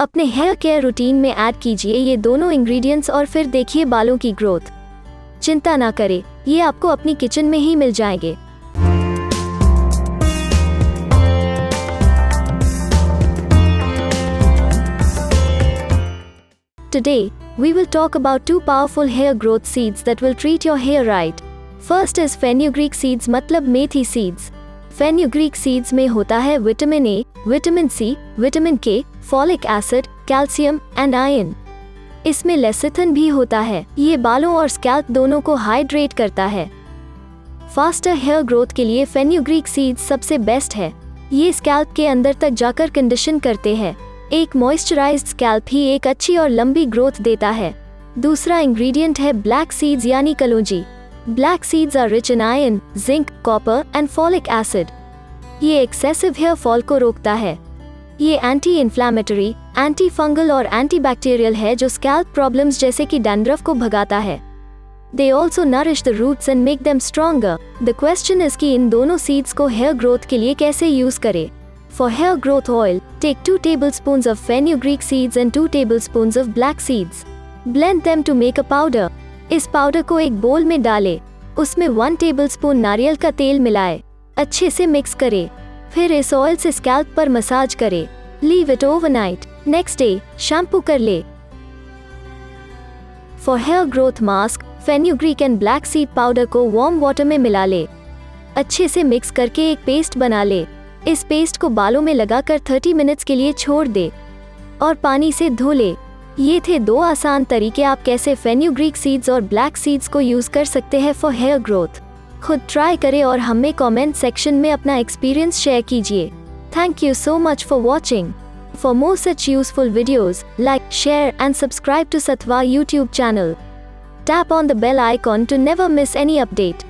अपने hair care routine में add कीजिए ये दोनों इंग्रेडिएंट्स और फिर देखिए बालों की ग्रोथ। चिंता ना करें, ये आपको अपनी किचन में ही मिल जाएंगे। Today, we will talk about two powerful hair growth seeds that will treat your hair right. First is fenugreek seeds मतलब मेथी seeds. Fenugreek seeds में होता है vitamin A, vitamin C, vitamin K, folic acid, calcium and iron. इसमें lecithin भी होता है। ये बालों और स्कैल्प दोनों को हाइड्रेट करता है। फास्टर हेयर ग्रोथ के लिए फेन्यूग्रीक सीड्स सबसे बेस्ट है। ये स्कैल्प के अंदर तक जाकर कंडीशन करते हैं। एक मॉइस्चराइज्ड स्कैल्प ही एक अच्छी और लंबी ग्रोथ देता है। दूसरा इंग्रेडिएंट है ब्लैक सीड्स यानी कलौंजी। Black seeds are rich in iron, zinc, copper and folic acid. ये एक्सेसिव हेयर फॉल को रोकता है। ये एंटी इन्फ्लेमेटरी, एंटी फंगल और एंटी बैक्टीरियल है जो स्कैल्प प्रॉब्लम्स जैसे कि डैंड्रफ को भगाता है। They also nourish the roots and make them stronger. The question is कि इन दोनों सीड्स को हेयर ग्रोथ के लिए कैसे यूज करें। For hair growth oil, take 2 tablespoons of fenugreek seeds and 2 tablespoons of black seeds. Blend them to make a powder. इस powder को एक बोल में डालें। उसमें 1 टेबलस्पून नारियल का तेल मिलाएं। अच्छे से मिक्स करें। फिर इस ऑयल से स्कैल्प पर मसाज करें। Leave it overnight. Next day, shampoo कर ले। For hair growth mask, fenugreek and black seed powder को warm water में मिला ले। अच्छे से मिक्स करके एक पेस्ट बना ले। इस पेस्ट को बालों में लगाकर 30 मिनट्स के लिए छोड़ दे और पानी से धो ले। ये थे 2 आसान तरीके आप कैसे फेन्यूग्रीक सीड्स और ब्लैक सीड्स को यूज कर सकते हैं फॉर हेयर ग्रोथ। खुद ट्राई करें और हमें कमेंट सेक्शन में अपना एक्सपीरियंस शेयर कीजिए। Thank you so much for watching. For more such useful videos, like, share and subscribe to Satva YouTube channel. Tap on the bell icon to never miss any update.